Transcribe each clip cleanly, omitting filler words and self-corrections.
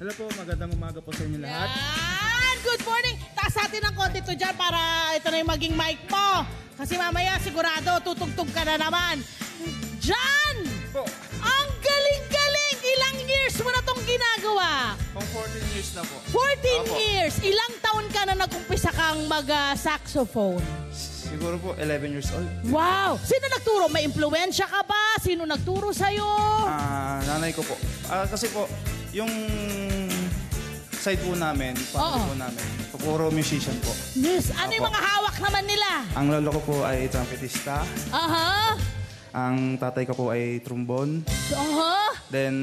Hello po, magandang umaga po sa inyo lahat. Yan! Good morning! Taas natin ng konti to dyan para ito na yung maging mic mo. Kasi mamaya sigurado tutugtog ka na naman. John! Po. Ang galing-galing! Ilang years mo na tong ginagawa? Pang 14 years na po. 14 Apo. years! Ilang taon ka na nag-umpisa kang mag-saxophone? Siguro po 11 years old. Wow! Sino nagturo? May impluensya ka ba? Sino nagturo sa'yo? Nanay ko po. Kasi po, yung side po namin, family po namin, puro musician po. Yes. Ano yung Apo. mga hawak naman nila? Ang lolo ko po ay trumpetista. Aha! Ang tatay ko po ay trombone. Aha! Then,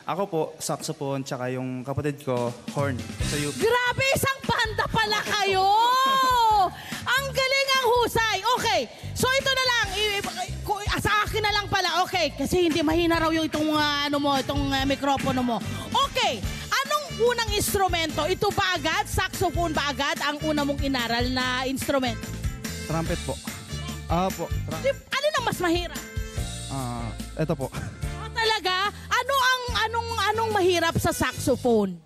ako po, saxophone, tsaka yung kapatid ko, horn. Sa UP. Grabe, isang banda pala kayo! Ang galing, ang husay. Okay, so ito na lang. Sa akin na lang pala. Okay, kasi hindi mahina raw yung itong, mikropono mo. Okay, anong unang instrumento? Ito ba agad? Saxophone ba agad ang una mong inaral na instrument? Trumpet po. Po. Ano nang mas mahirap? Ito po. Talaga? Anong mahirap sa saxophone?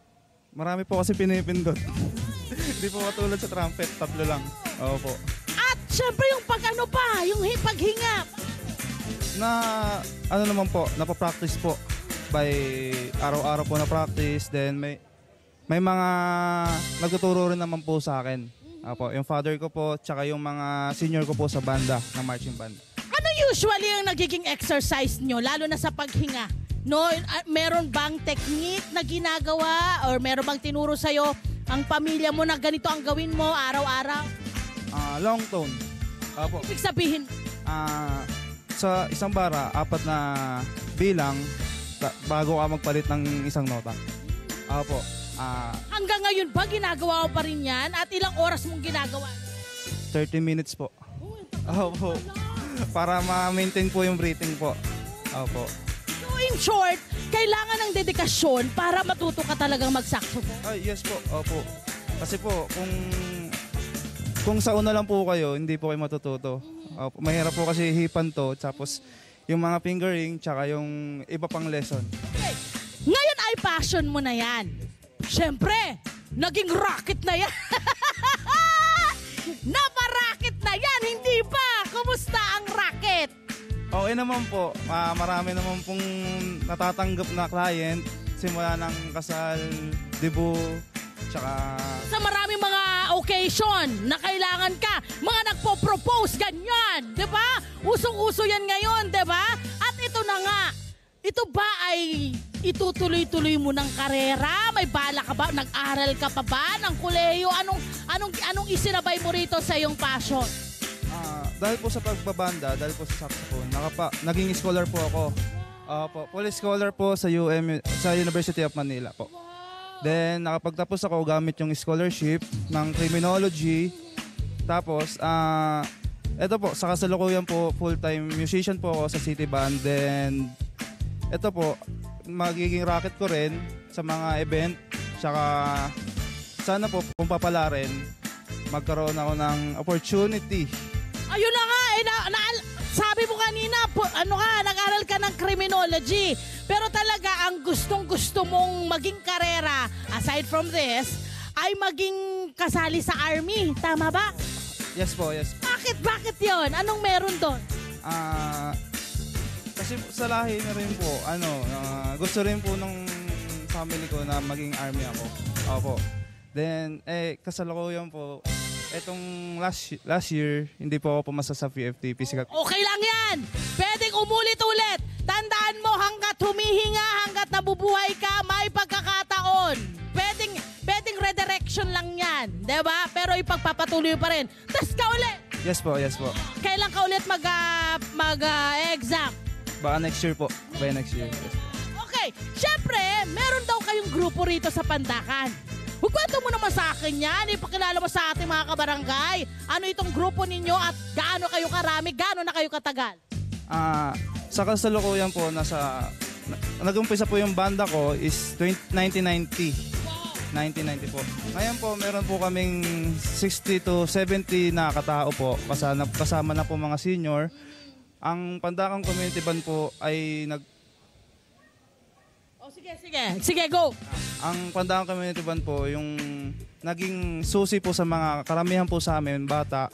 Marami po kasi pinipindot. Hindi po katulad sa trumpet, tatlo lang. Opo. At syempre yung yung paghinga. Naman po, napapractice po. By araw-araw po na practice. Then may mga nagtuturo rin naman po sa akin. Opo, yung father ko po, tsaka yung mga senior ko po sa banda, ng marching band. Ano usually ang nagiging exercise nyo, lalo na sa paghinga? No, meron bang technique na ginagawa or meron bang tinuro sa'yo ang pamilya mo na ganito ang gawin mo araw-araw? Long tone. Opo. Ibig sabihin? Sa isang bara, 4 na bilang bago ka magpalit ng isang nota. Opo. Hanggang ngayon ba ginagawa mo pa rin yan? At ilang oras mong ginagawa? 30 minutes po. Opo. Para ma-maintain po yung breathing po. Opo. So in short, kailangan ng dedikasyon para matuto ka talagang mag-saxophone? Yes po. Opo. Kasi po, kung sa una lang po kayo, hindi po kayo matututo. Opo. Mahirap po kasi hipan to, tapos yung mga fingering, tsaka yung iba pang lesson. Okay. Ngayon ay passion mo na yan. Siyempre, naging rocket na yan. Napa-rocket na yan, hindi ba? Kumusta ang rocket? Okay naman po. Marami naman pong natatanggap na client. Simula ng kasal, debut, tsaka... Sa maraming mga occasion na kailangan ka, mga nagpo-propose, ganyan, di ba? Usong-uso yan ngayon, di ba? At ito na nga, ito ba ay itutuloy-tuloy mo ng karera? May bala ka ba? Nag-aral ka pa ba ng kolehiyo? Anong isinabay mo rito sa iyong passion? Dahil po sa pagbabanda, dahil po sa saxophone, naging scholar po ako. Full scholar po sa sa University of Manila po. Then, nakapagtapos ako gamit yung scholarship ng criminology. Tapos, eto po, sa kasalukuyan po, full-time musician po ako sa City Band. Then, eto po, magiging racket ko rin sa mga event. Tsaka, sana po, kung papala rin, magkaroon ako ng opportunity. Ayun na nga, sabi mo kanina, nag-aral ka ng criminology. Pero talaga, ang gustong-gusto mong maging karera, aside from this, ay maging kasali sa army. Tama ba? Yes po, yes. Bakit yon? Anong meron doon? Kasi sa lahi na rin po, gusto rin po ng family ko na maging army ako. Opo. Then, kasalukuyan po, etong last year, hindi po ako pumasa sa PFT physical. Okay lang yan! Pwedeng umulit-ulit. Tandaan mo, hanggat humihinga, hanggat nabubuhay ka, may pagkakataon. Pwedeng redirection lang yan. Diba? Pero ipagpapatuloy pa rin. Test ka ulit! Yes po, yes po. Kailan ka ulit mag-exam? Baka next year po. By next year. Yes. Okay. Siyempre, meron daw kayong grupo rito sa Pandakan. Magkwento mo naman sa akin yan. Ipakilala mo sa ating mga kabarangay. Ano itong grupo ninyo at gaano kayo karami, gaano na kayo katagal? Sa kasalukuyan po, nag-umpisa po yung banda ko is 1990. 1990 po. Ngayon po, meron po kaming 60 to 70 na katao po. Kasama na po mga senior. Ang Pandakan Community Band po ay Sige, go! Ang Pandakan Community Band po, yung naging susi po sa mga karamihan po sa amin, bata,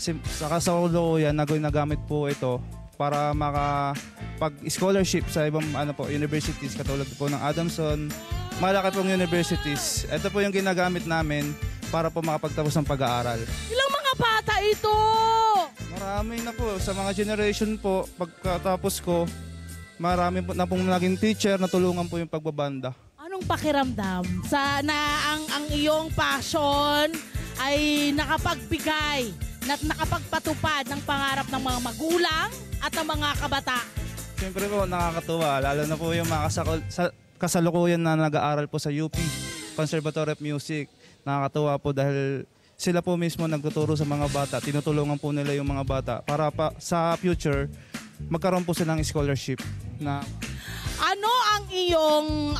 sa kasalukuyan, nagamit po ito para makapag-scholarship sa ibang universities, katulad po ng Adamson, malaki pong universities. Ito po yung ginagamit namin para po makapagtapos ng pag-aaral. Ilang mga bata ito? Marami na po. Sa mga generation po, pagkatapos ko, marami po na pong naging teacher na tulungan po yung pagbabanda. Anong pakiramdam sa na ang iyong passion ay nakapagbigay at nakapagpatupad ng pangarap ng mga magulang at ng mga kabataan? Siyempre po, nakakatuwa. Lalo na po yung mga kasalukuyan na nag-aaral po sa UP, Conservatory of Music. Nakakatuwa po dahil sila po mismo nagtuturo sa mga bata. Tinutulungan po nila yung mga bata para sa future, magkaroon po silang scholarship. Ano ang iyong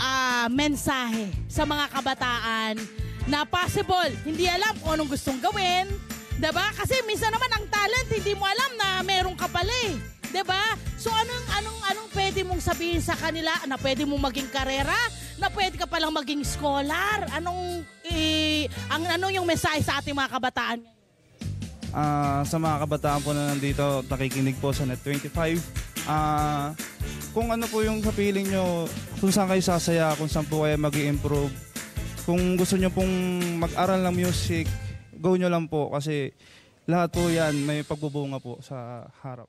mensahe sa mga kabataan na possible, hindi alam kung anong gustong gawin, diba? Kasi minsan naman ang talent, hindi mo alam na meron ka pala eh. Diba? So anong pwede mong sabihin sa kanila na pwede mong maging karera, na pwede ka palang maging scholar? Anong yung mensahe sa ating mga kabataan? Sa mga kabataan po na nandito, nakikinig po sa Net25, kung ano po yung sa feeling nyo, kung saan kayo sasaya, kung saan po kayo mag-i-improve, kung gusto nyo pong mag-aral ng music, go nyo lang po kasi lahat po yan may pagbubunga po sa harap.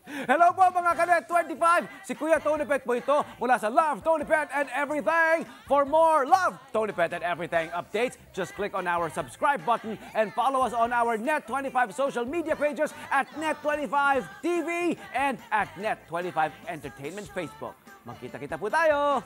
Hello po mga Kanet 25! Si Kuya Tony Pet po ito mula sa Love, Tony Pet and Everything. For more Love, Tony Pet and Everything updates, just click on our subscribe button and follow us on our Net25 social media pages at Net25 TV and at Net25 Entertainment Facebook. Magkita-kita po tayo!